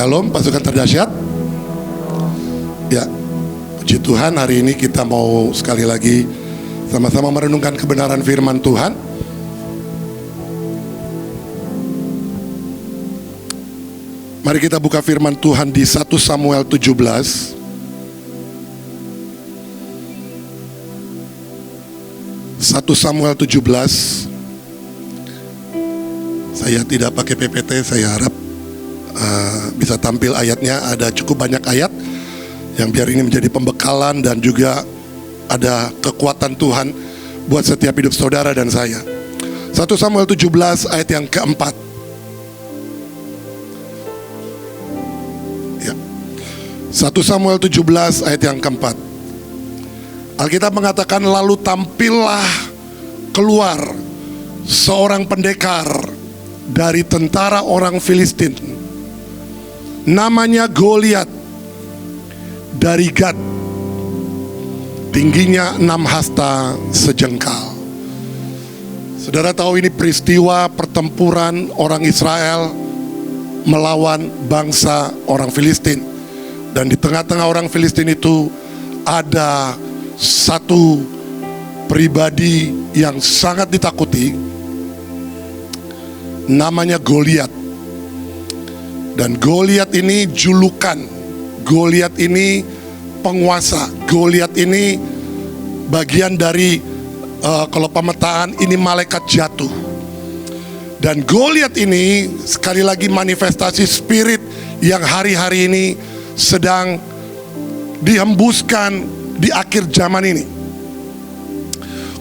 Shalom pasukan terdahsyat. Ya, puji Tuhan, hari ini kita mau sekali lagi sama-sama merenungkan kebenaran firman Tuhan. Mari kita buka firman Tuhan di 1 Samuel 17. 1 Samuel 17. Saya tidak pakai PPT, saya harap bisa tampil ayatnya. Ada cukup banyak ayat yang biar ini menjadi pembekalan dan juga ada kekuatan Tuhan buat setiap hidup saudara dan saya. 1 Samuel 17 ayat yang keempat. Ya. 1 Samuel 17 ayat yang keempat. Alkitab mengatakan, lalu tampillah keluar seorang pendekar dari tentara orang Filistin, namanya Goliat dari Gat, tingginya 6 hasta sejengkal. Saudara tahu ini peristiwa pertempuran orang Israel melawan bangsa orang Filistin. Dan di tengah-tengah orang Filistin itu ada satu pribadi yang sangat ditakuti, namanya Goliat. Dan Goliat ini julukan, Goliat ini penguasa, Goliat ini bagian dari kalau pemetaan ini malaikat jatuh. Dan Goliat ini sekali lagi manifestasi spirit yang hari-hari ini sedang dihembuskan di akhir zaman ini.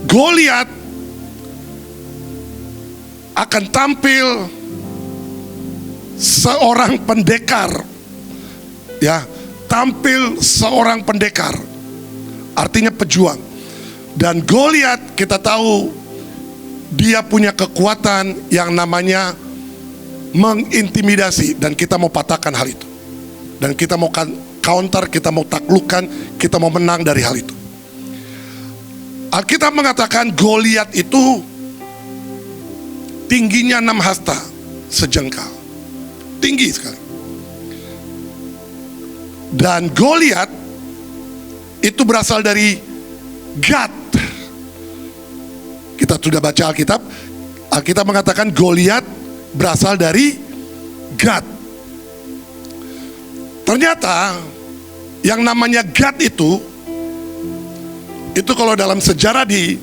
Goliat akan tampil seorang pendekar, ya, tampil seorang pendekar, artinya pejuang. Dan Goliat kita tahu dia punya kekuatan yang namanya mengintimidasi, dan kita mau patahkan hal itu. Dan kita mau counter, kita mau taklukkan, kita mau menang dari hal itu. Alkitab mengatakan Goliat itu tingginya 6 hasta sejengkal. Tinggi sekali. Dan Goliat itu berasal dari Gat. Kita sudah baca Alkitab. Alkitab mengatakan Goliat berasal dari Gat. Ternyata yang namanya Gat itu kalau dalam sejarah di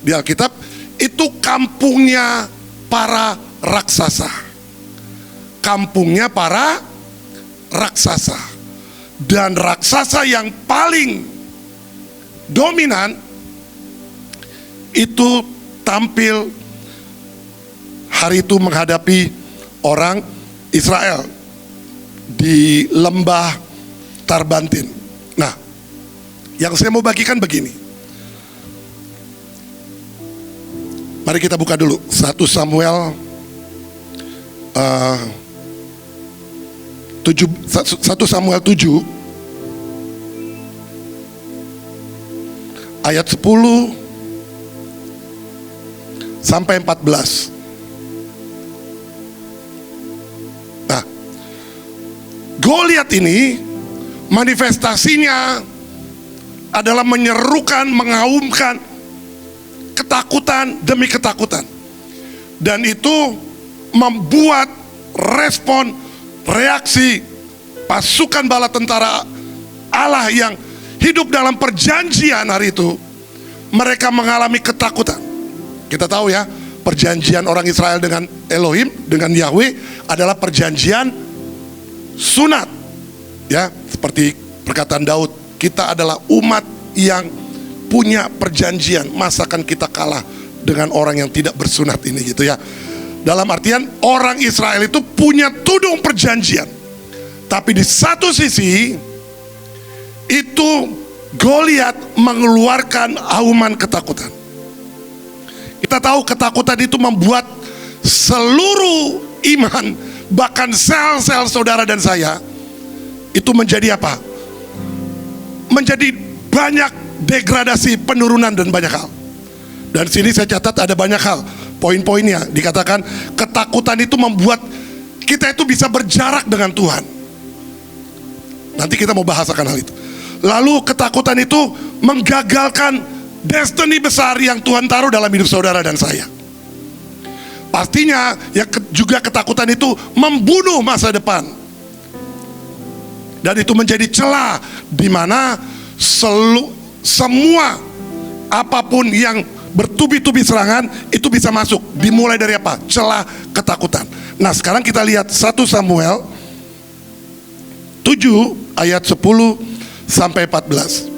Alkitab itu kampungnya para raksasa. Kampungnya para raksasa. Dan raksasa yang paling dominan itu tampil hari itu menghadapi orang Israel di lembah Tarbantin. Nah, yang saya mau bagikan begini. Mari kita buka dulu 1 Samuel 1 Samuel 7 ayat 10 sampai 14. Nah, Goliat ini manifestasinya adalah menyerukan, mengaumkan ketakutan demi ketakutan. Dan itu membuat respon, reaksi pasukan bala tentara Allah yang hidup dalam perjanjian hari itu. Mereka mengalami ketakutan. Kita tahu ya, perjanjian orang Israel dengan Elohim, dengan Yahweh adalah perjanjian sunat. Ya, seperti perkataan Daud, kita adalah umat yang punya perjanjian. Masakan kita kalah dengan orang yang tidak bersunat ini, gitu ya. Dalam artian orang Israel itu punya tudung perjanjian. Tapi di satu sisi itu Goliat mengeluarkan auman ketakutan. Kita tahu ketakutan itu membuat seluruh iman, bahkan sel-sel saudara dan saya itu menjadi apa? Menjadi banyak degradasi, penurunan dan banyak hal. Dan sini saya catat ada banyak hal. Poin-poinnya dikatakan ketakutan itu membuat kita itu bisa berjarak dengan Tuhan. Nanti kita mau bahasakan hal itu. Lalu ketakutan itu menggagalkan destiny besar yang Tuhan taruh dalam hidup saudara dan saya. Pastinya juga ketakutan itu membunuh masa depan. Dan itu menjadi celah di mana semua apapun yang bertubi-tubi serangan itu bisa masuk. Dimulai dari apa? Celah ketakutan. Nah, sekarang kita lihat 1 Samuel 7 ayat 10 sampai 14.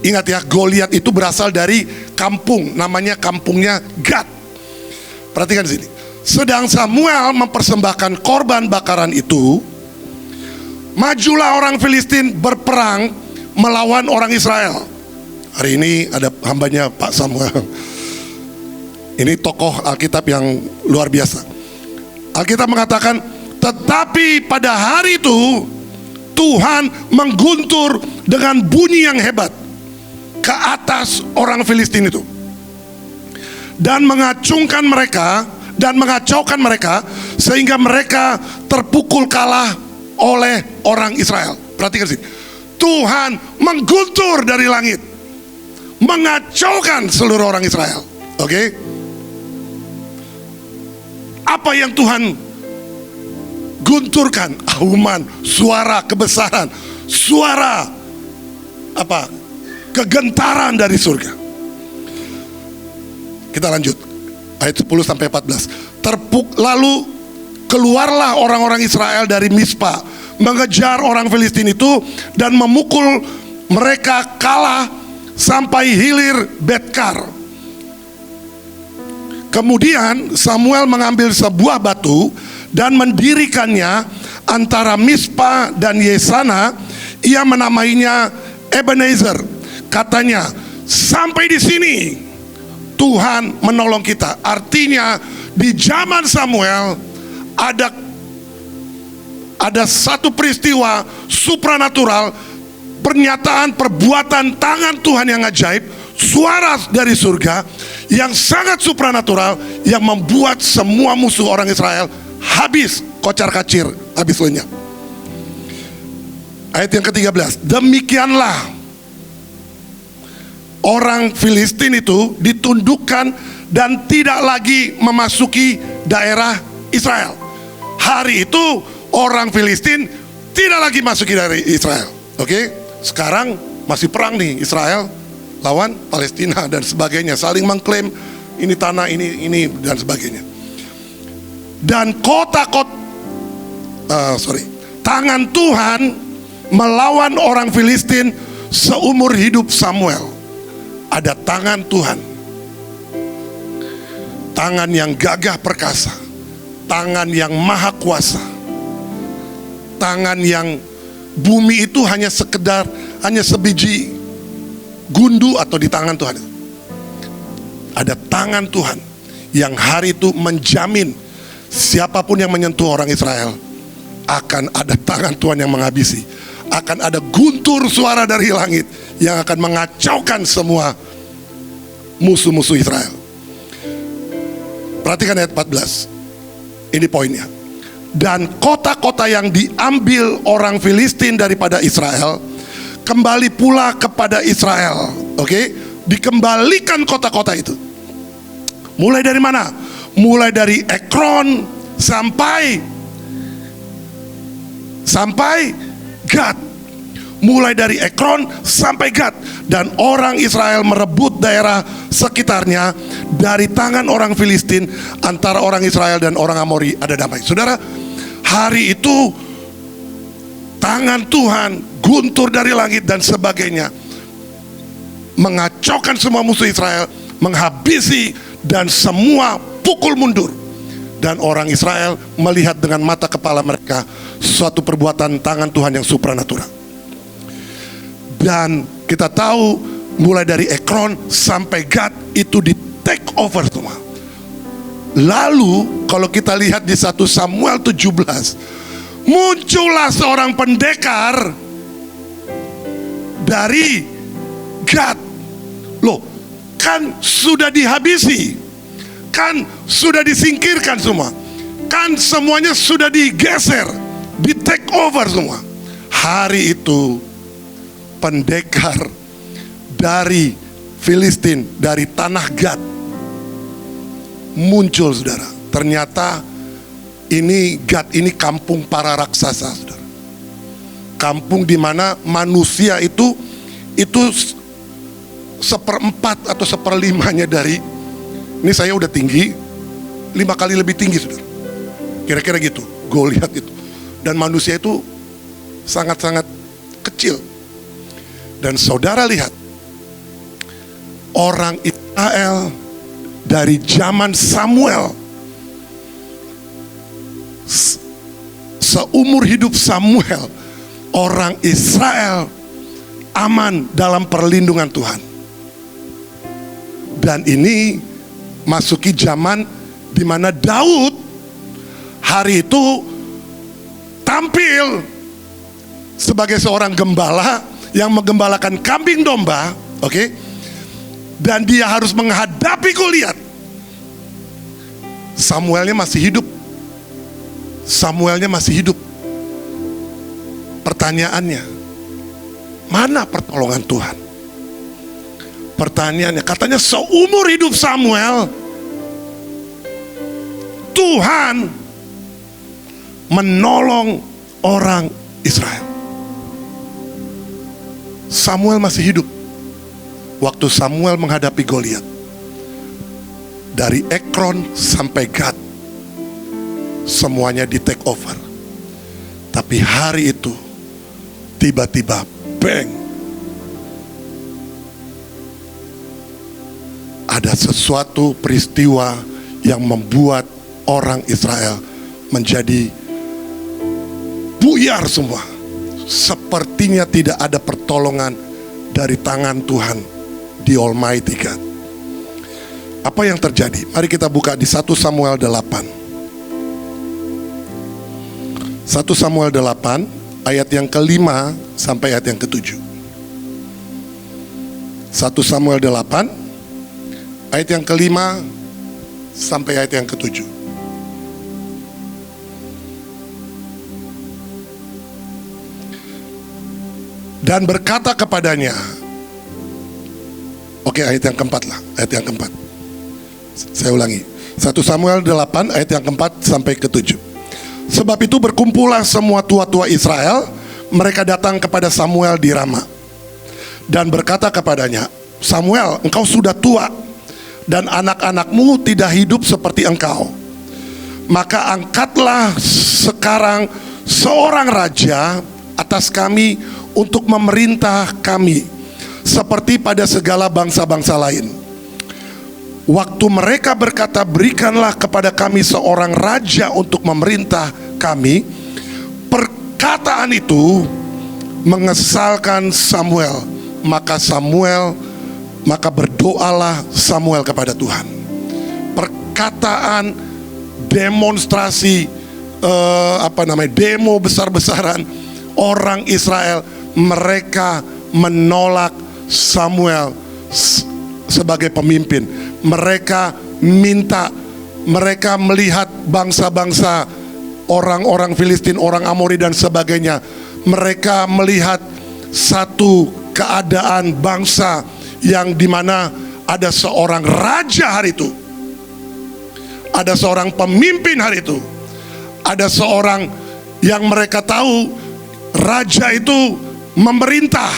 Ingat ya, Goliat itu berasal dari kampung, namanya kampungnya Gad. Perhatikan di sini. Sedang Samuel mempersembahkan korban bakaran itu, majulah orang Filistin berperang melawan orang Israel. Hari ini ada hambanya Pak Samuel. Ini tokoh Alkitab yang luar biasa. Alkitab mengatakan, tetapi pada hari itu Tuhan mengguntur dengan bunyi yang hebat ke atas orang Filistin itu, dan mengacungkan mereka dan mengacaukan mereka sehingga mereka terpukul kalah oleh orang Israel. Perhatikan sini. Tuhan mengguntur dari langit, mengacaukan seluruh orang Israel. Oke? Apa yang Tuhan gunturkan? Auman, suara kebesaran, suara apa? Kegentaran dari surga. Kita lanjut ayat 10 sampai 14. Lalu keluarlah orang-orang Israel dari Mispa, mengejar orang Filistin itu dan memukul mereka kalah sampai hilir Betkar. Kemudian Samuel mengambil sebuah batu dan mendirikannya antara Mispa dan Yesana. Ia menamainya Ebenezer. Katanya, sampai di sini Tuhan menolong kita. Artinya di zaman Samuel ada satu peristiwa supranatural, pernyataan perbuatan tangan Tuhan yang ajaib, suara dari surga yang sangat supranatural, yang membuat semua musuh orang Israel habis kocar-kacir, habis lenyap. Ayat yang ke-13, demikianlah orang Filistin itu ditundukkan dan tidak lagi memasuki daerah Israel. Hari itu orang Filistin tidak lagi masuki daerah Israel. Oke? Sekarang masih perang nih, Israel lawan Palestina dan sebagainya, saling mengklaim ini tanah ini dan sebagainya. Dan tangan Tuhan melawan orang Filistin seumur hidup Samuel. Ada tangan Tuhan, tangan yang gagah perkasa, tangan yang maha kuasa, tangan yang bumi itu hanya sebiji gundu atau di tangan Tuhan. Ada tangan Tuhan yang hari itu menjamin siapapun yang menyentuh orang Israel akan ada tangan Tuhan yang menghabisi. Akan ada guntur suara dari langit yang akan mengacaukan semua musuh-musuh Israel. Perhatikan ayat 14. Ini poinnya. Dan kota-kota yang diambil orang Filistin daripada Israel kembali pula kepada Israel. Oke? Dikembalikan kota-kota itu. Mulai dari mana? Mulai dari Ekron sampai Gad. Mulai dari Ekron sampai Gad. Dan orang Israel merebut daerah sekitarnya dari tangan orang Filistin. Antara orang Israel dan orang Amori ada damai. Saudara, hari itu tangan Tuhan guntur dari langit dan sebagainya, mengacaukan semua musuh Israel, menghabisi dan semua pukul mundur. Dan orang Israel melihat dengan mata kepala mereka suatu perbuatan tangan Tuhan yang supranatural. Dan kita tahu mulai dari Ekron sampai Gad itu di take over semua. Lalu kalau kita lihat di 1 Samuel 17, muncullah seorang pendekar dari Gad. Loh, kan sudah dihabisi, kan sudah disingkirkan semua. bahkan semuanya sudah digeser, di take over semua. Hari itu pendekar dari Filistin, dari tanah Gad muncul, saudara. Ternyata ini Gad ini kampung para raksasa, saudara. Kampung di mana manusia itu seperempat atau seperlimanya dari, ini saya udah tinggi 5 kali lebih tinggi, saudara. Kira-kira gitu, gue lihat itu. Dan manusia itu sangat-sangat kecil. Dan saudara lihat, orang Israel dari zaman Samuel, seumur hidup Samuel, orang Israel aman dalam perlindungan Tuhan. Dan ini masuki zaman di mana Daud hari itu tampil sebagai seorang gembala yang menggembalakan kambing domba, oke? Dan dia harus menghadapi Goliat. Samuelnya masih hidup. Samuelnya masih hidup. Pertanyaannya, mana pertolongan Tuhan? Pertanyaannya, katanya seumur hidup Samuel, Tuhan menolong orang Israel. Samuel masih hidup waktu Samuel menghadapi Goliat. Dari Ekron sampai Gad, semuanya di take over. Tapi hari itu tiba-tiba bang, ada sesuatu peristiwa yang membuat orang Israel menjadi buyar semua. Sepertinya tidak ada pertolongan dari tangan Tuhan di Almighty God. Apa yang terjadi? Mari kita buka di 1 Samuel 8. 1 Samuel 8 ayat yang ke-5 sampai ayat yang ke-7. 1 Samuel 8 ayat yang ke-5 sampai ayat yang ke-7. Dan berkata kepadanya, oke, ayat yang keempat lah, ayat yang keempat. Saya ulangi, 1 Samuel 8 ayat yang keempat sampai ke-7. Sebab itu berkumpullah semua tua-tua Israel, mereka datang kepada Samuel di Rama dan berkata kepadanya, Samuel, engkau sudah tua dan anak-anakmu tidak hidup seperti engkau. Maka angkatlah sekarang seorang raja atas kami untuk memerintah kami seperti pada segala bangsa-bangsa lain. Waktu mereka berkata, berikanlah kepada kami seorang raja untuk memerintah kami, perkataan itu mengesalkan Samuel. Maka berdoalah Samuel kepada Tuhan. Perkataan demonstrasi demo besar-besaran orang Israel, mereka menolak Samuel sebagai pemimpin. Mereka melihat bangsa-bangsa, orang-orang Filistin, orang Amori dan sebagainya. Mereka melihat satu keadaan bangsa yang dimana ada seorang raja hari itu, ada seorang pemimpin hari itu, ada seorang yang mereka tahu raja itu memerintah.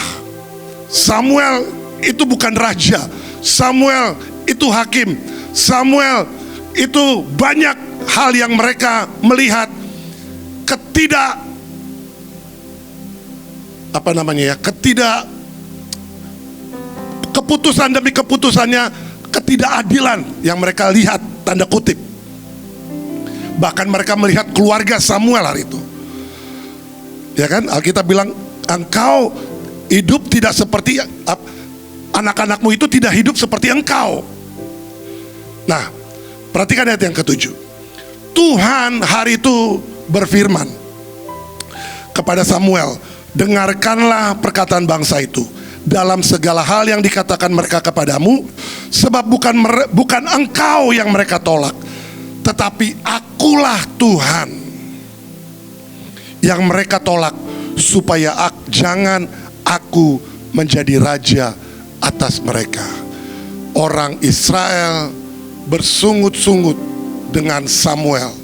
Samuel itu bukan raja, Samuel itu hakim, Samuel itu banyak hal yang mereka melihat keputusan demi keputusannya, ketidakadilan yang mereka lihat, tanda kutip. Bahkan mereka melihat keluarga Samuel hari itu. Ya kan, Alkitab bilang, engkau hidup tidak seperti anak-anakmu itu tidak hidup seperti engkau. Nah, perhatikan ayat yang ke-7. Tuhan hari itu berfirman kepada Samuel, dengarkanlah perkataan bangsa itu dalam segala hal yang dikatakan mereka kepadamu, sebab bukan engkau yang mereka tolak, tetapi akulah Tuhan. Yang mereka tolak, supaya jangan aku menjadi raja atas mereka. Orang Israel bersungut-sungut dengan Samuel,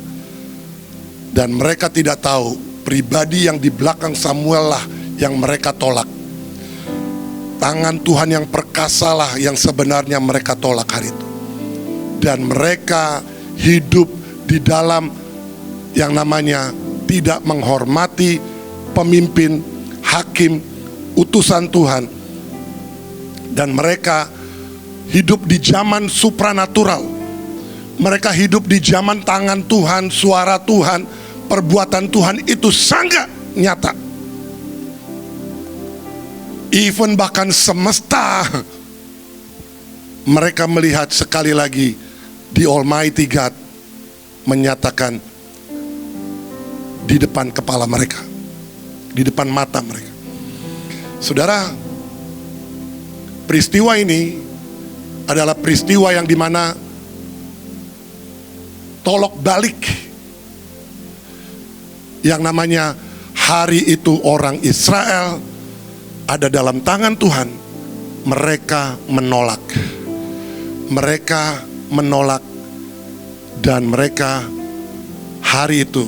dan mereka tidak tahu pribadi yang di belakang Samuel lah yang mereka tolak. Tangan Tuhan yang perkasalah yang sebenarnya mereka tolak hari itu. Dan mereka hidup di dalam yang namanya tidak menghormati pemimpin, hakim, utusan Tuhan. Dan mereka hidup di zaman supranatural. Mereka hidup di zaman tangan Tuhan, suara Tuhan, perbuatan Tuhan itu sangat nyata. Even bahkan semesta, mereka melihat sekali lagi di Almighty God menyatakan di depan kepala mereka, di depan mata mereka. Saudara, peristiwa ini adalah peristiwa yang dimana tolok balik yang namanya hari itu orang Israel ada dalam tangan Tuhan. Mereka menolak. Mereka menolak. Dan mereka hari itu,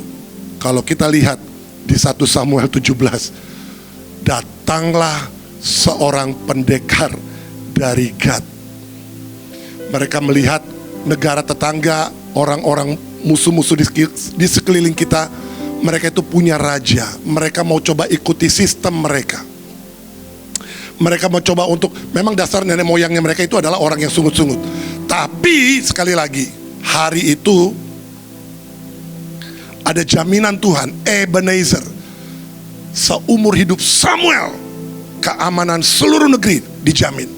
kalau kita lihat di 1 Samuel 17, datanglah seorang pendekar dari Gad. Mereka melihat negara tetangga, orang-orang musuh-musuh di sekeliling kita, mereka itu punya raja. Mereka mau coba ikuti sistem mereka. Mereka mau coba untuk, memang dasar nenek moyangnya mereka itu adalah orang yang sungut-sungut. Tapi sekali lagi, hari itu ada jaminan Tuhan, Ebenezer. Seumur hidup Samuel, keamanan seluruh negeri dijamin.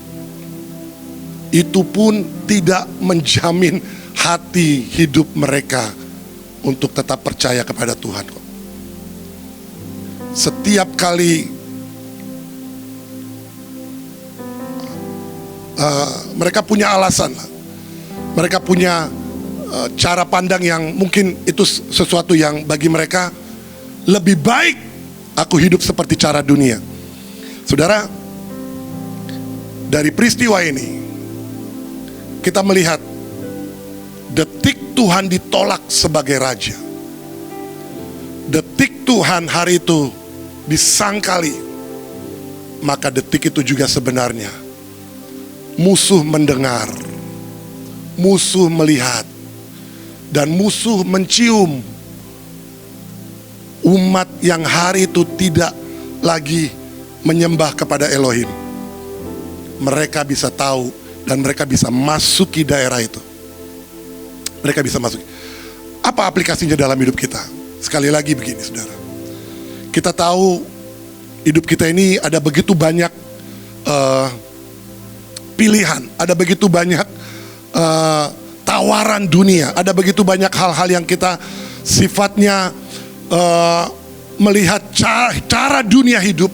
Itu pun tidak menjamin hati hidup mereka untuk tetap percaya kepada Tuhan. Setiap kali mereka punya alasan, mereka punya cara pandang yang mungkin itu sesuatu yang bagi mereka lebih baik aku hidup seperti cara dunia. Saudara, dari peristiwa ini kita melihat detik Tuhan ditolak sebagai raja. Detik Tuhan hari itu disangkali, maka detik itu juga sebenarnya musuh mendengar, musuh melihat, dan musuh mencium umat yang hari itu tidak lagi menyembah kepada Elohim. Mereka bisa tahu dan mereka bisa masuki daerah itu. Mereka bisa masuk. Apa aplikasinya dalam hidup kita? Sekali lagi begini, saudara. Kita tahu hidup kita ini ada begitu banyak pilihan, ada begitu banyak tawaran dunia, ada begitu banyak hal-hal yang kita sifatnya melihat cara dunia hidup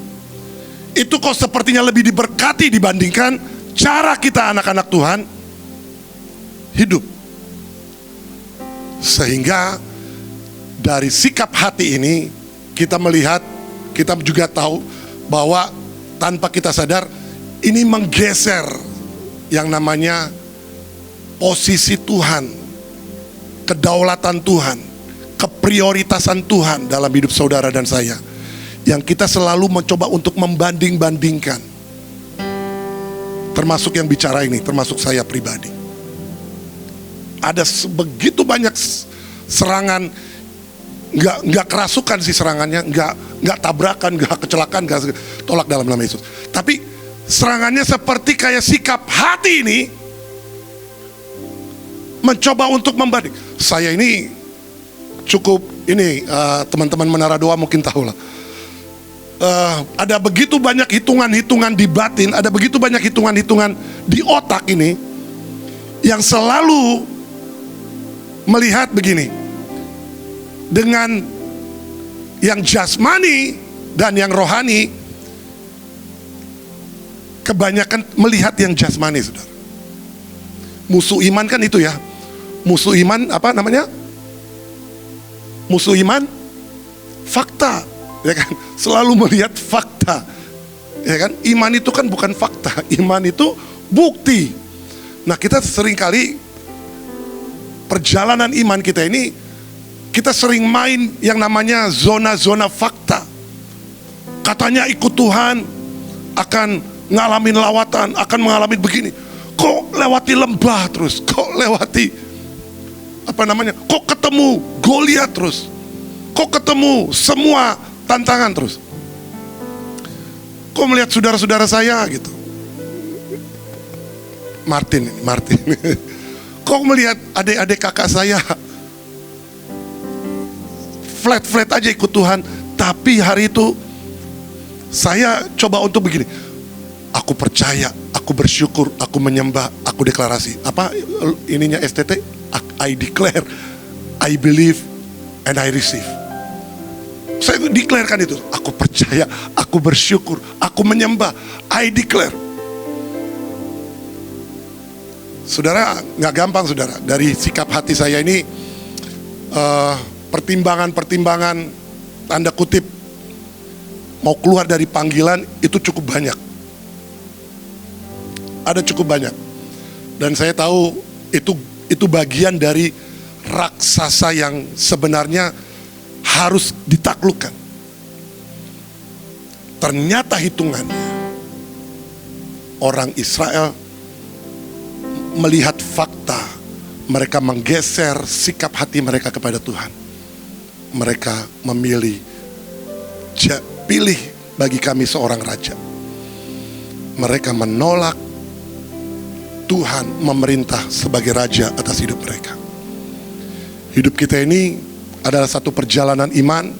itu kok sepertinya lebih diberkati dibandingkan cara kita anak-anak Tuhan hidup. Sehingga dari sikap hati ini kita melihat, kita juga tahu bahwa tanpa kita sadar ini menggeser yang namanya posisi Tuhan, kedaulatan Tuhan, keprioritasan Tuhan dalam hidup saudara dan saya, yang kita selalu mencoba untuk membanding-bandingkan. Termasuk yang bicara ini, termasuk saya pribadi. Ada begitu banyak serangan, nggak kerasukan sih serangannya, nggak tabrakan, nggak kecelakaan, nggak tolak dalam nama Yesus. Tapi serangannya seperti kayak sikap hati ini mencoba untuk membanding. Saya ini cukup ini teman-teman Menara Doa mungkin tahu lah. Ada begitu banyak hitungan-hitungan di batin, ada begitu banyak hitungan-hitungan di otak ini yang selalu melihat begini, dengan yang jasmani dan yang rohani. Kebanyakan melihat yang jasmani, saudara. Musuh iman kan itu ya, Musuh iman apa namanya? Musuh iman fakta, ya kan? Selalu melihat fakta, ya kan? Iman itu kan bukan fakta, iman itu bukti. Nah, kita seringkali perjalanan iman kita ini, kita sering main yang namanya zona-zona fakta. Katanya ikut Tuhan akan ngalamin lawatan, akan mengalami begini. Kok lewati lembah terus? Kok lewati apa namanya? Kok ketemu Goliat terus? Kok ketemu semua tantangan terus? Kok melihat saudara-saudara saya gitu? Martin. Kok melihat adik-adik kakak saya flat aja ikut Tuhan, tapi hari itu saya coba untuk begini. Aku percaya, aku bersyukur, aku menyembah, aku deklarasi. Apa ininya STT? I declare, I believe, and I receive. Saya declarekan itu. Aku percaya, aku bersyukur, aku menyembah, I declare. Saudara, nggak gampang saudara. Dari sikap hati saya ini, pertimbangan, tanda kutip, mau keluar dari panggilan itu cukup banyak. Ada cukup banyak. Dan saya tahu itu bagian dari raksasa yang sebenarnya harus ditaklukkan. Ternyata hitungannya, orang Israel melihat fakta, mereka menggeser sikap hati mereka kepada Tuhan. Mereka memilih, pilih bagi kami seorang raja. Mereka menolak Tuhan memerintah sebagai raja atas hidup mereka. Hidup kita ini adalah satu perjalanan iman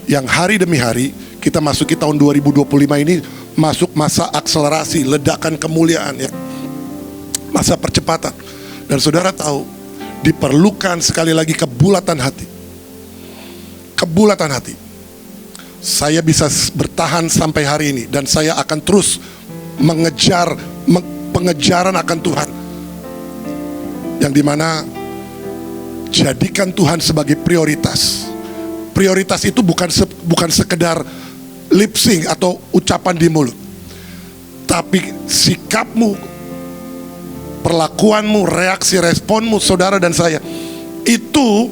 yang hari demi hari kita masuki tahun 2025 ini, masuk masa akselerasi, ledakan kemuliaan ya. Masa percepatan. Dan saudara tahu, diperlukan sekali lagi kebulatan hati. Kebulatan hati. Saya bisa bertahan sampai hari ini, dan saya akan terus mengejar pengejaran akan Tuhan, yang dimana jadikan Tuhan sebagai prioritas. Prioritas itu bukan sekedar lip sync atau ucapan di mulut, tapi sikapmu, perlakuanmu, reaksi responmu, saudara dan saya, itu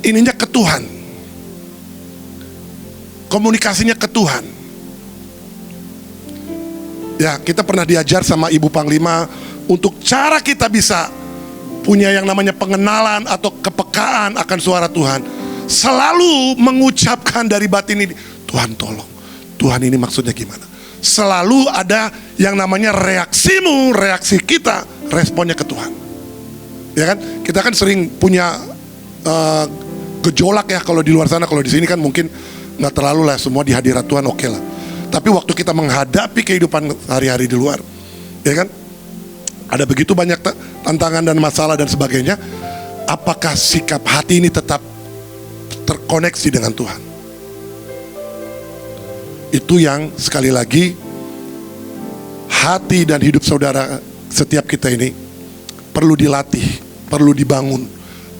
ininya ke Tuhan, komunikasinya ke Tuhan. Ya, kita pernah diajar sama Ibu Panglima untuk cara kita bisa punya yang namanya pengenalan atau kepekaan akan suara Tuhan. Selalu mengucapkan dari batin ini, Tuhan tolong, Tuhan ini maksudnya gimana. Selalu ada yang namanya reaksimu, reaksi kita, responnya ke Tuhan. Ya kan? Kita kan sering punya gejolak ya kalau di luar sana. Kalau di sini kan mungkin nggak terlalu lah, semua di hadirat Tuhan oke lah. Tapi waktu kita menghadapi kehidupan hari-hari di luar, ya kan, ada begitu banyak tantangan dan masalah dan sebagainya. Apakah sikap hati ini tetap terkoneksi dengan Tuhan? Itu yang sekali lagi, hati dan hidup saudara setiap kita ini perlu dilatih, perlu dibangun,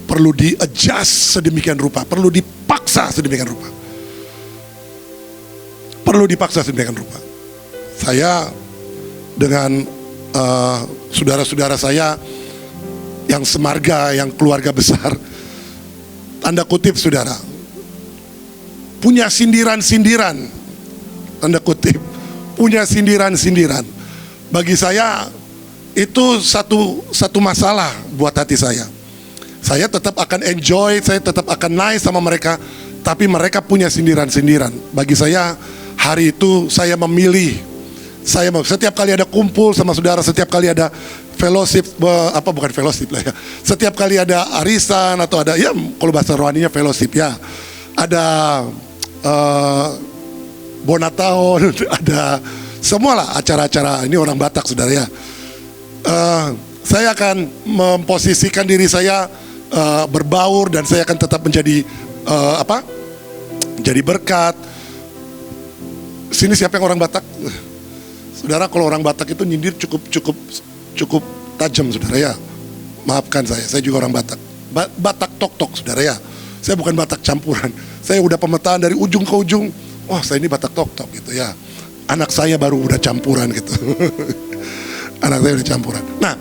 perlu di-adjust sedemikian rupa, perlu dipaksa sedemikian rupa. Perlu dipaksa sedemikian rupa. Saya dengan saudara-saudara saya yang semarga, yang keluarga besar, tanda kutip saudara, punya sindiran-sindiran, tanda kutip, punya sindiran-sindiran. Bagi saya itu satu masalah buat hati saya. Saya tetap akan enjoy, saya tetap akan nice sama mereka, tapi mereka punya sindiran-sindiran. Bagi saya, hari itu saya memilih, setiap kali ada kumpul sama saudara, setiap kali ada fellowship, bukan fellowship lah ya, setiap kali ada arisan atau ada, ya kalau bahasa rohaninya fellowship ya, ada bonatahun, ada semualah acara-acara, ini orang Batak saudara ya. Saya akan memposisikan diri saya berbaur, dan saya akan tetap menjadi jadi berkat. Sini siapa yang orang Batak? Saudara, kalau orang Batak itu nyindir cukup tajam saudara ya. Maafkan saya juga orang Batak. Batak tok-tok saudara ya. Saya bukan Batak campuran. Saya udah pemetaan dari ujung ke ujung. Wah, saya ini Batak tok-tok gitu ya. Anak saya baru udah campuran gitu. Anak saya udah campuran. Nah,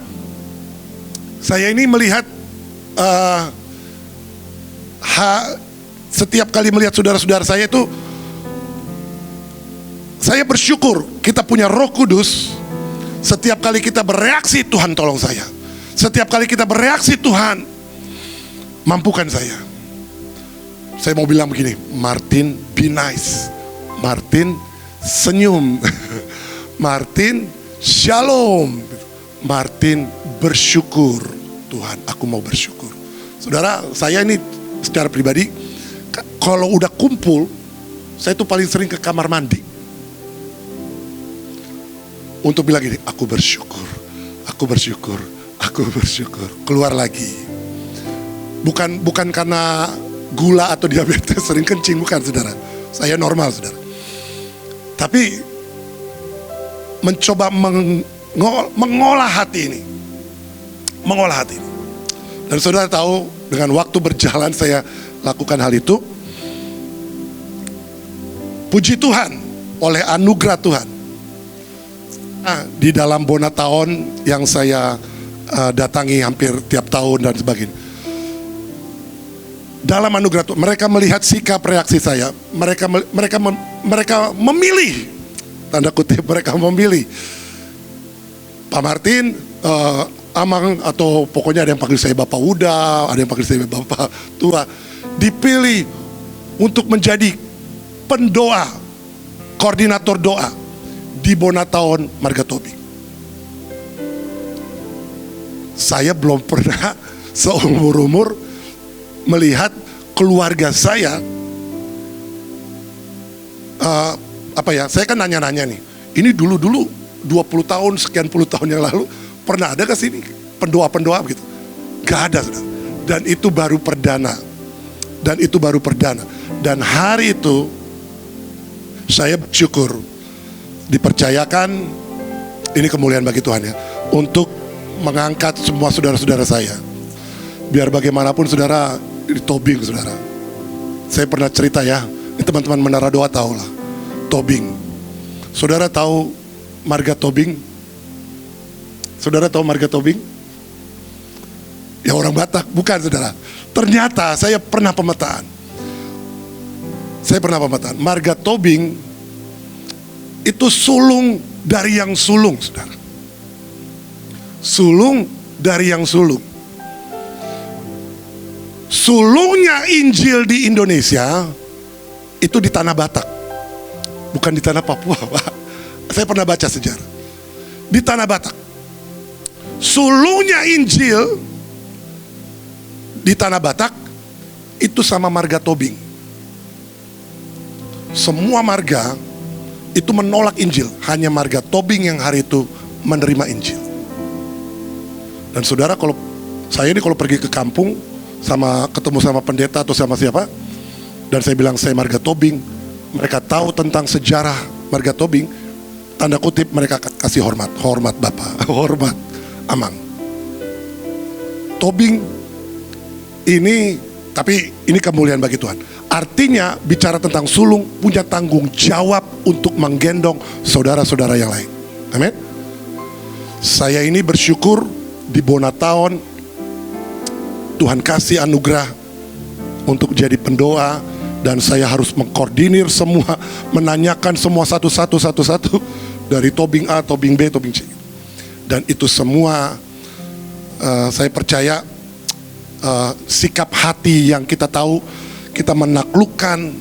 saya ini melihat setiap kali melihat saudara-saudara saya itu, saya bersyukur kita punya Roh Kudus. Setiap kali kita bereaksi, Tuhan tolong saya. Setiap kali kita bereaksi, Tuhan mampukan saya. Saya mau bilang begini, Martin be nice, Martin senyum, Martin shalom, Martin bersyukur. Tuhan, aku mau bersyukur. Saudara, saya ini secara pribadi, kalau udah kumpul, saya tuh paling sering ke kamar mandi untuk bilang gini, aku bersyukur, aku bersyukur, aku bersyukur. Keluar lagi. Bukan karena gula atau diabetes sering kencing, bukan saudara. Saya normal saudara. Tapi mencoba mengolah hati ini. Mengolah hati ini. Dan saudara tahu, dengan waktu berjalan saya lakukan hal itu. Puji Tuhan, oleh anugerah Tuhan. Di dalam Bonataon yang saya datangi hampir tiap tahun dan sebagainya. Dalam anugerah Tuhan, mereka melihat sikap reaksi saya. Mereka memilih, tanda kutip mereka memilih Pak Martin, Amang, atau pokoknya ada yang panggil saya Bapak Uda, ada yang panggil saya Bapak Tua, dipilih untuk menjadi pendoa, koordinator doa di Bonataon Marga Tobing. Saya belum pernah seumur-umur melihat keluarga saya, saya kan nanya-nanya nih, ini dulu 20 tahun, sekian puluh tahun yang lalu, pernah ada ke sini pendoa-pendoa begitu? Gak ada, saudara. Dan itu baru perdana. Dan hari itu saya bersyukur dipercayakan, ini kemuliaan bagi Tuhan ya, untuk mengangkat semua saudara-saudara saya. Biar bagaimanapun saudara, di Tobing saudara, saya pernah cerita ya, ini teman-teman Menara Doa tahu lah, Tobing. Saudara tahu Marga Tobing? Saudara tahu Marga Tobing? Ya orang Batak, bukan saudara. Ternyata saya pernah pemetaan. Marga Tobing itu sulung dari yang sulung, saudara. Sulung dari yang sulung. Sulungnya Injil di Indonesia itu di tanah Batak, bukan di tanah Papua, Pak. Saya pernah baca sejarah. Di tanah Batak. Sulungnya Injil di tanah Batak itu sama Marga Tobing. Semua marga itu menolak Injil, hanya Marga Tobing yang hari itu menerima Injil. Dan saudara, kalau saya ini kalau pergi ke kampung, ketemu sama pendeta atau sama siapa, dan saya bilang saya Marga Tobing, mereka tahu tentang sejarah Marga Tobing, tanda kutip mereka kasih hormat Bapak, hormat Amang. Tobing ini, tapi ini kemuliaan bagi Tuhan. Artinya bicara tentang sulung punya tanggung jawab untuk menggendong saudara-saudara yang lain. Amin. Saya ini bersyukur di Bonataon Tuhan kasih anugerah untuk jadi pendoa, dan saya harus mengkoordinir semua, menanyakan semua satu-satu dari Tobing A, Tobing B, Tobing C. Dan itu semua saya percaya sikap hati yang kita tahu, kita menaklukkan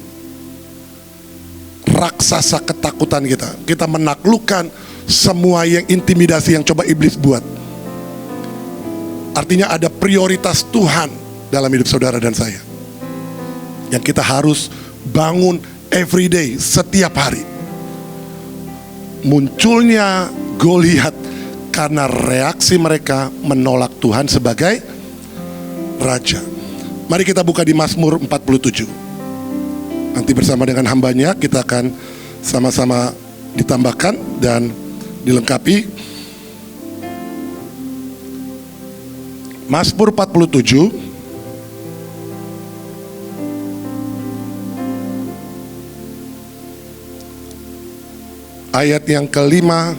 raksasa ketakutan kita. Kita menaklukkan semua yang intimidasi yang coba iblis buat. Artinya ada prioritas Tuhan dalam hidup saudara dan saya, yang kita harus bangun every day, setiap hari. Munculnya Goliat karena reaksi mereka menolak Tuhan sebagai Raja. Mari kita buka di Mazmur 47. Nanti bersama dengan hambanya kita akan sama-sama ditambahkan dan dilengkapi. Mazmur 47 ayat yang kelima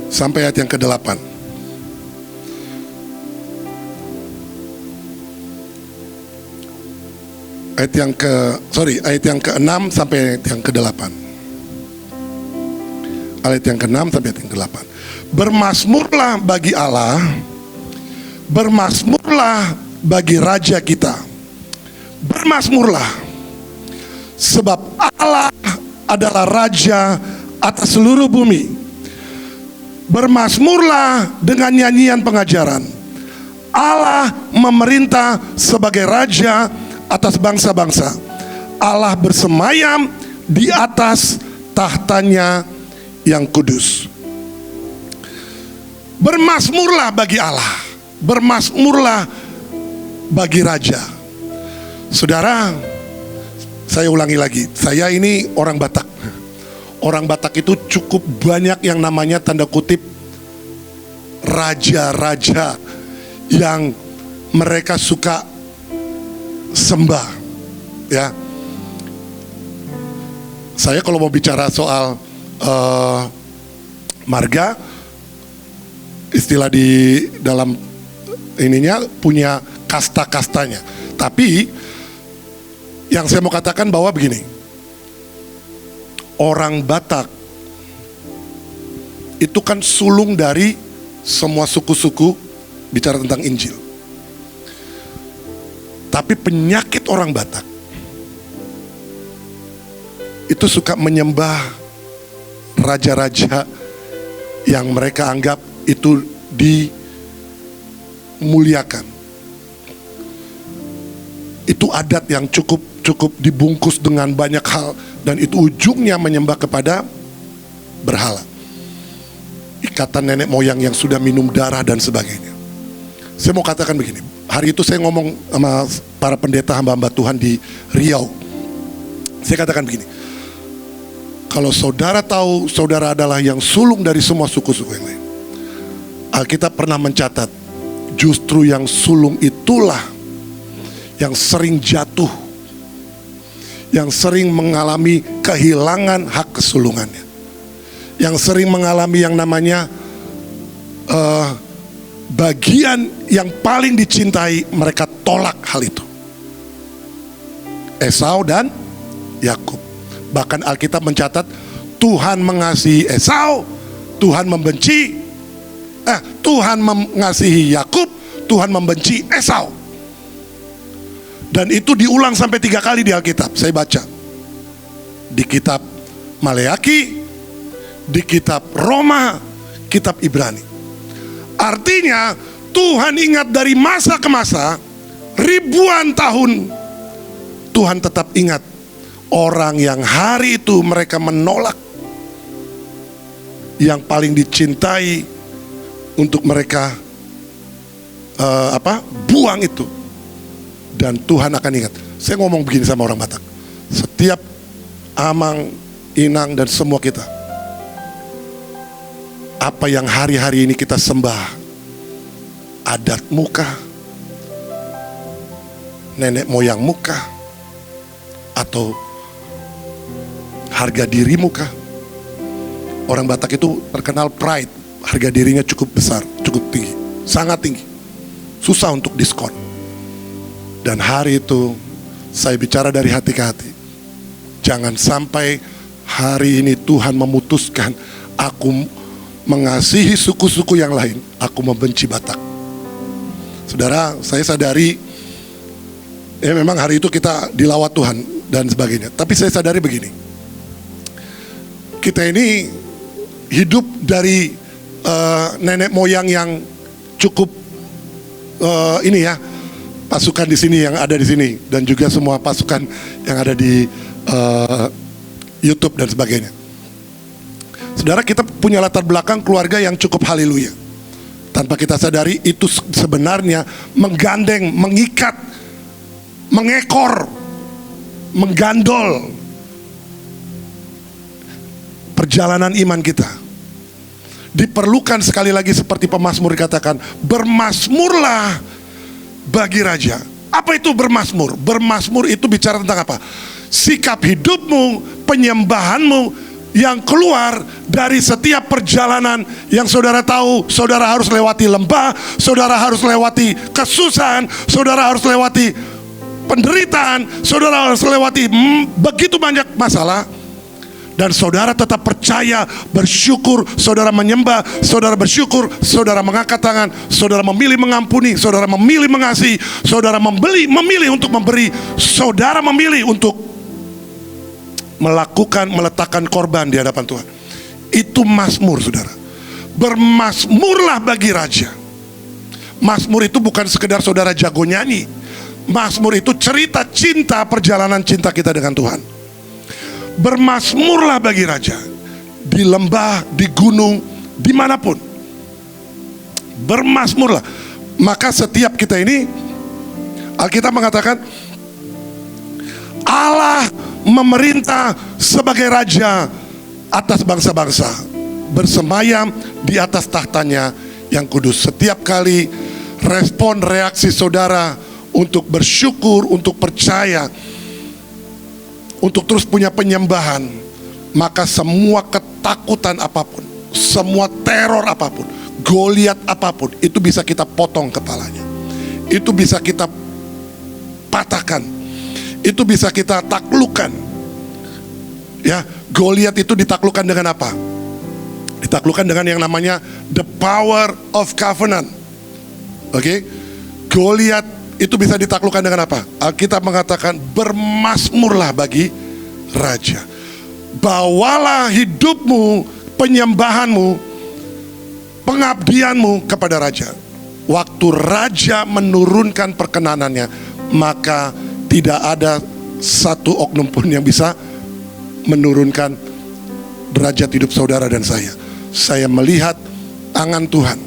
sampai ayat yang ke-8. Ayat yang ke-6 sampai ayat yang ke-8. Ayat yang ke-6 sampai ayat yang ke-8. Bermazmurlah bagi Allah, bermazmurlah bagi Raja kita. Bermazmurlah, sebab Allah adalah Raja atas seluruh bumi. Bermazmurlah dengan nyanyian pengajaran. Allah memerintah sebagai Raja atas bangsa-bangsa. Allah bersemayam di atas tahtanya yang kudus. Bermazmurlah bagi Allah, bermazmurlah bagi Raja. Saudara, saya ulangi lagi, saya ini orang Batak. Orang Batak itu cukup banyak yang namanya tanda kutip raja-raja yang mereka suka sembah, ya. Saya kalau mau bicara soal marga, istilah di dalam ininya punya kasta-kastanya. Tapi yang saya mau katakan bahwa begini, orang Batak itu kan sulung dari semua suku-suku bicara tentang Injil. Tapi penyakit orang Batak itu suka menyembah raja-raja yang mereka anggap itu dimuliakan. Itu adat yang cukup dibungkus dengan banyak hal, dan itu ujungnya menyembah kepada berhala. Ikatan nenek moyang yang sudah minum darah dan sebagainya. Saya mau katakan begini, hari itu saya ngomong sama para pendeta hamba-hamba Tuhan di Riau. Saya katakan begini, kalau saudara tahu saudara adalah yang sulung dari semua suku-suku yang lain, Alkitab pernah mencatat justru yang sulung itulah yang sering jatuh, yang sering mengalami kehilangan hak kesulungannya, yang sering mengalami yang namanya bagian yang paling dicintai, mereka tolak hal itu. Esau dan Yakub. Bahkan Alkitab mencatat Tuhan mengasihi Esau, Tuhan mengasihi Yakub, Tuhan membenci Esau. Dan itu diulang sampai 3 kali di Alkitab. Saya baca di kitab Maleaki, di kitab Roma, kitab Ibrani. Artinya Tuhan ingat dari masa ke masa, ribuan tahun Tuhan tetap ingat orang yang hari itu mereka menolak, yang paling dicintai untuk mereka buang itu. Dan Tuhan akan ingat. Saya ngomong begini sama orang Batak, setiap Amang, Inang dan semua kita, apa yang hari-hari ini kita sembah, adat muka, nenek moyang muka, atau harga diri muka. Orang Batak itu terkenal pride, harga dirinya cukup besar, cukup tinggi, sangat tinggi, susah untuk diskon. Dan hari itu saya bicara dari hati ke hati, jangan sampai hari ini Tuhan memutuskan aku mengasihi suku-suku yang lain, aku membenci Batak. Saudara, saya sadari ya memang hari itu kita dilawat Tuhan dan sebagainya. Tapi saya sadari begini, kita ini hidup dari nenek moyang yang cukup pasukan di sini yang ada di sini, dan juga semua pasukan yang ada di YouTube dan sebagainya. Saudara, kita punya latar belakang keluarga yang cukup haleluya. Tanpa kita sadari itu sebenarnya menggandeng, mengikat, mengekor, menggandol perjalanan iman kita. Diperlukan sekali lagi seperti pemazmur dikatakan, bermazmurlah bagi raja. Apa itu bermazmur? Bermazmur itu bicara tentang apa? Sikap hidupmu, penyembahanmu yang keluar dari setiap perjalanan yang saudara tahu. Saudara harus lewati lembah, saudara harus lewati kesusahan, saudara harus lewati penderitaan, saudara harus lewati begitu banyak masalah. Dan saudara tetap percaya, bersyukur, saudara menyembah, saudara bersyukur, saudara mengangkat tangan, saudara memilih mengampuni, saudara memilih mengasihi, saudara memilih untuk memberi, saudara memilih untuk meletakkan korban di hadapan Tuhan. Itu mazmur, saudara. Bermazmurlah bagi raja. Mazmur itu bukan sekedar saudara jago nyanyi. Mazmur itu cerita cinta, perjalanan cinta kita dengan Tuhan. Bermazmurlah bagi raja, di lembah, di gunung, dimanapun. Bermazmurlah. Maka setiap kita ini, Alkitab mengatakan, Allah memerintah sebagai raja atas bangsa-bangsa, bersemayam di atas tahtanya yang kudus. Setiap kali respon reaksi saudara untuk bersyukur, untuk percaya, untuk terus punya penyembahan, maka semua ketakutan apapun, semua teror apapun, Goliat apapun, itu bisa kita potong kepalanya. Itu bisa kita patahkan. Itu bisa kita taklukkan. Ya, Goliat itu ditaklukkan dengan apa? Ditaklukkan dengan yang namanya the power of covenant. Oke? Goliat itu bisa ditaklukkan dengan apa? Alkitab mengatakan, bermazmurlah bagi raja. Bawalah hidupmu, penyembahanmu, pengabdianmu kepada raja. Waktu raja menurunkan perkenanannya, maka tidak ada satu oknum pun yang bisa menurunkan derajat hidup saudara dan saya. Saya melihat tangan Tuhan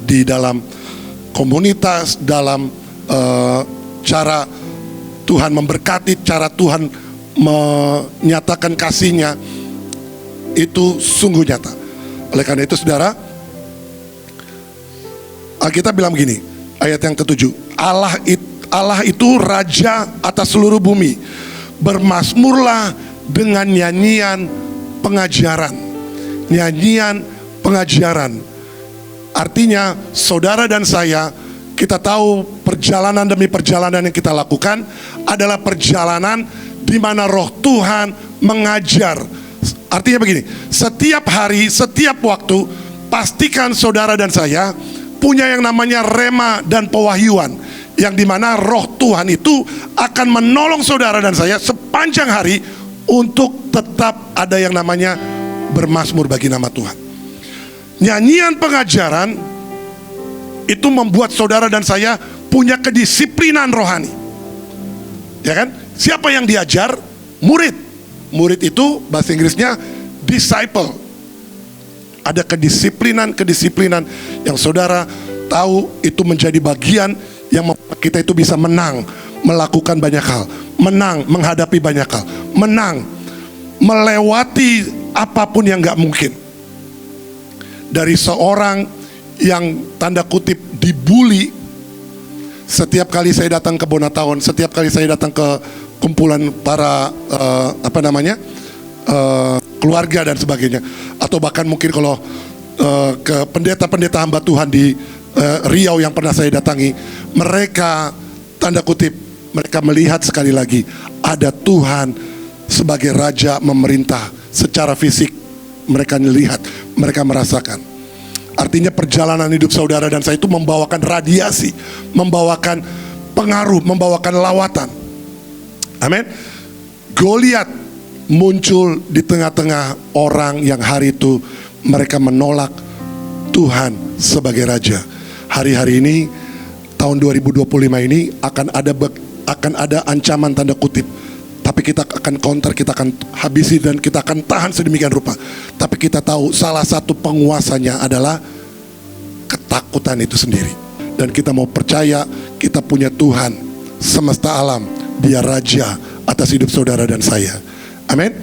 di dalam komunitas, dalam cara Tuhan memberkati, cara Tuhan menyatakan kasih-Nya, itu sungguh nyata. Oleh karena itu, saudara, Alkitab bilang begini, ayat yang ke-7, Allah itu raja atas seluruh bumi. Bermazmurlah dengan nyanyian pengajaran. Nyanyian pengajaran. Artinya, saudara dan saya, kita tahu perjalanan demi perjalanan yang kita lakukan adalah perjalanan di mana Roh Tuhan mengajar. Artinya begini, setiap hari, setiap waktu, pastikan saudara dan saya punya yang namanya rema dan pewahyuan, yang dimana Roh Tuhan itu akan menolong saudara dan saya sepanjang hari untuk tetap ada yang namanya bermazmur bagi nama Tuhan. Nyanyian pengajaran itu membuat saudara dan saya punya kedisiplinan rohani. Ya kan? Siapa yang diajar? Murid. Murid itu bahasa Inggrisnya disciple. Ada kedisiplinan yang saudara tahu itu menjadi bagian yang membuat kita itu bisa menang melakukan banyak hal, menang menghadapi banyak hal, menang melewati apapun yang gak mungkin. Dari seorang yang tanda kutip dibully, setiap kali saya datang ke Bonatown, setiap kali saya datang ke kumpulan para keluarga dan sebagainya, atau bahkan mungkin kalau ke pendeta-pendeta hamba Tuhan di Riau yang pernah saya datangi, mereka tanda kutip, mereka melihat sekali lagi ada Tuhan sebagai raja memerintah secara fisik. Mereka melihat, mereka merasakan. Artinya perjalanan hidup saudara dan saya itu membawakan radiasi, membawakan pengaruh, membawakan lawatan. Amin. Goliat muncul di tengah-tengah orang yang hari itu mereka menolak Tuhan sebagai raja. Hari-hari ini, tahun 2025 ini akan ada ancaman tanda kutip. Tapi kita akan counter, kita akan habisi dan kita akan tahan sedemikian rupa. Tapi kita tahu salah satu penguasanya adalah ketakutan itu sendiri. Dan kita mau percaya kita punya Tuhan semesta alam, Dia raja atas hidup saudara dan saya. Amin.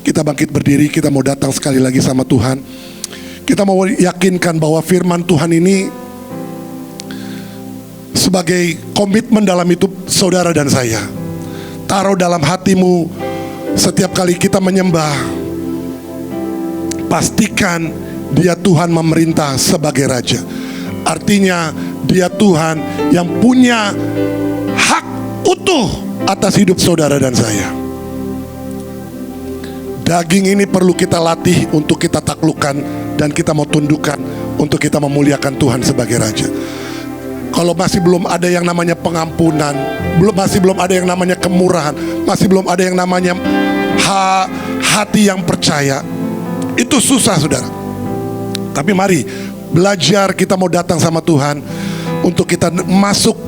Kita bangkit berdiri, kita mau datang sekali lagi sama Tuhan. Kita mau yakinkan bahwa firman Tuhan ini sebagai komitmen dalam hidup saudara dan saya. Taruh dalam hatimu setiap kali kita menyembah, pastikan Dia Tuhan memerintah sebagai Raja. Artinya Dia Tuhan yang punya hak utuh atas hidup saudara dan saya. Daging ini perlu kita latih untuk kita taklukkan, dan kita mau tundukkan untuk kita memuliakan Tuhan sebagai Raja. Kalau masih belum ada yang namanya pengampunan, masih belum ada yang namanya kemurahan, masih belum ada yang namanya hati yang percaya, itu susah, saudara. Tapi mari belajar, kita mau datang sama Tuhan untuk kita masuk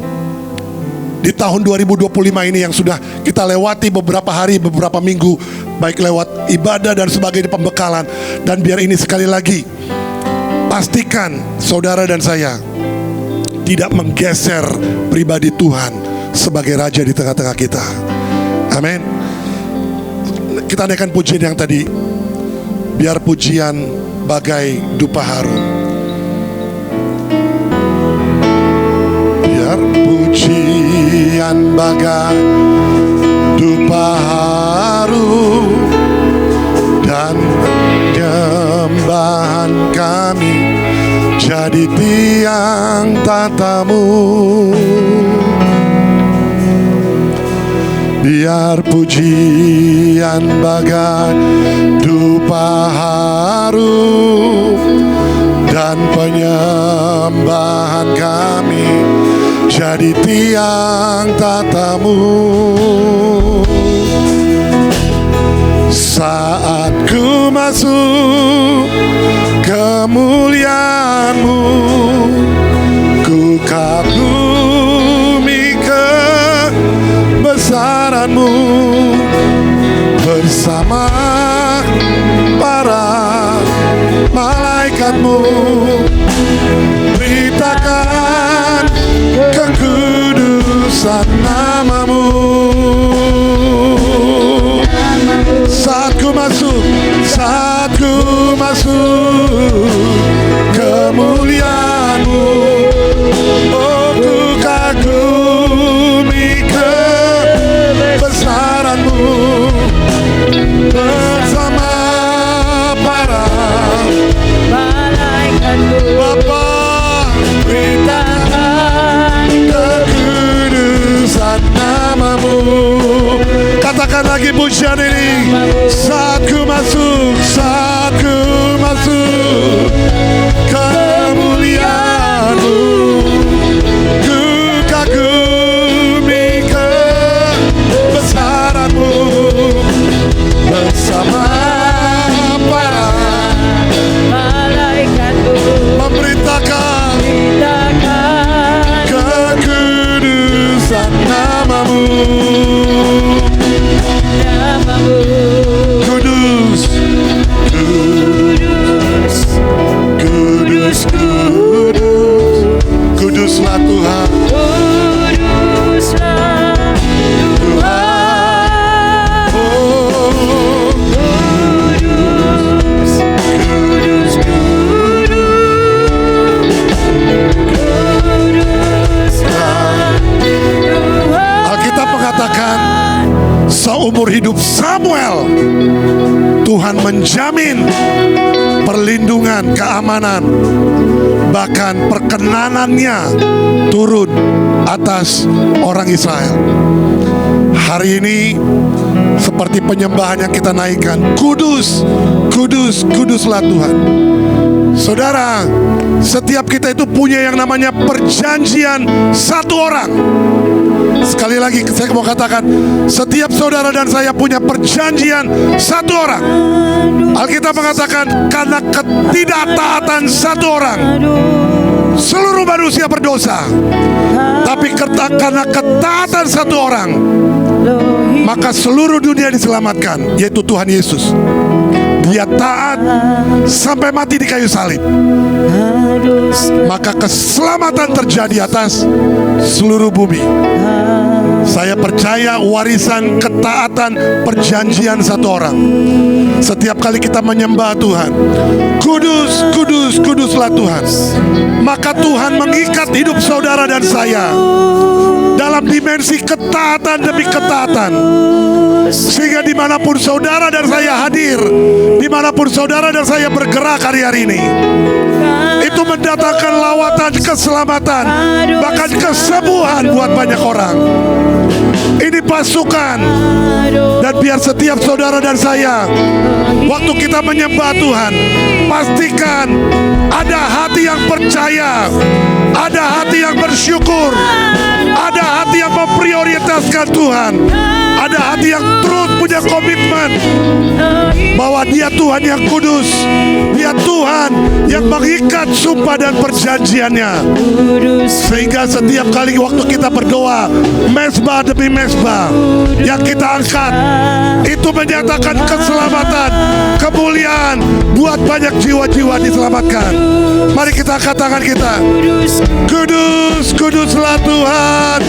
di tahun 2025 ini yang sudah kita lewati beberapa hari, beberapa minggu, baik lewat ibadah dan sebagainya, pembekalan. Dan biar ini sekali lagi, pastikan saudara dan saya tidak menggeser pribadi Tuhan sebagai Raja di tengah-tengah kita. Amin. Kita naikkan pujian yang tadi, biar pujian bagai dupa harum. Biar pujian bagai dupa harum dan penyembahan kami jadi tiang tatamu. Biar pujian bagai dupa harum dan penyembahan kami jadi tiang tatamu. Saat ku masuk kemuliaan-Mu, ku kagumi kebesaran-Mu bersama para malaikat-Mu. Beritakan kekudusan nama-Mu. Saat ku masuk kemuliaan-Mu, oh ku kagumi kebesaran-Mu bersama para malaikat-Mu. Bapa, beritakan kekudusan nama-Mu. Katakan lagi pujian ini. Saat ku masuk kemuliaan-Mu, ku kagumi kebesaran-Mu bersama para malaikat-Mu. Memberitakan kekudusan nama-Mu. Kudus, kudus, kudus, kudus, kuduslah Tuhan. Kuduslah Tuhan. Oh, kudus, kudus, kuduslah Tuhan. Alkitab mengatakan seumur hidup Samuel, Tuhan menjamin perlindungan, keamanan, bahkan perkenanannya turun atas orang Israel. Hari ini seperti penyembahan yang kita naikkan, kudus, kudus, kuduslah Tuhan. Saudara, setiap kita itu punya yang namanya perjanjian satu orang. Sekali lagi saya mau katakan, setiap saudara dan saya punya perjanjian satu orang. Alkitab mengatakan karena ketidaktaatan satu orang seluruh manusia berdosa, tapi karena ketaatan satu orang maka seluruh dunia diselamatkan, yaitu Tuhan Yesus. Dia taat sampai mati di kayu salib, maka keselamatan terjadi atas seluruh bumi. Saya Saya percaya warisan ketaatan perjanjian satu orang. Setiap kali kita menyembah Tuhan, kudus, kudus, kuduslah Tuhan, maka Tuhan mengikat hidup saudara dan saya dalam dimensi ketaatan demi ketaatan. Sehingga dimanapun saudara dan saya hadir, dimanapun saudara dan saya bergerak hari-hari ini, itu mendatangkan lawatan keselamatan, bahkan kesembuhan buat banyak orang. Ini pasukan. Dan biar setiap saudara dan saya, waktu kita menyembah Tuhan, pastikan ada hati yang percaya, ada hati yang bersyukur, ada hati yang memprioritaskan Tuhan, ada hati yang terus punya komitmen bahwa Dia Tuhan yang kudus, Dia Tuhan yang mengikat sumpah dan perjanjiannya. Sehingga setiap kali waktu kita berdoa, mezbah demi mezbah yang kita angkat, itu menyatakan keselamatan, kemuliaan buat banyak jiwa-jiwa diselamatkan. Mari kita angkat tangan kita. Kudus, kuduslah Tuhan,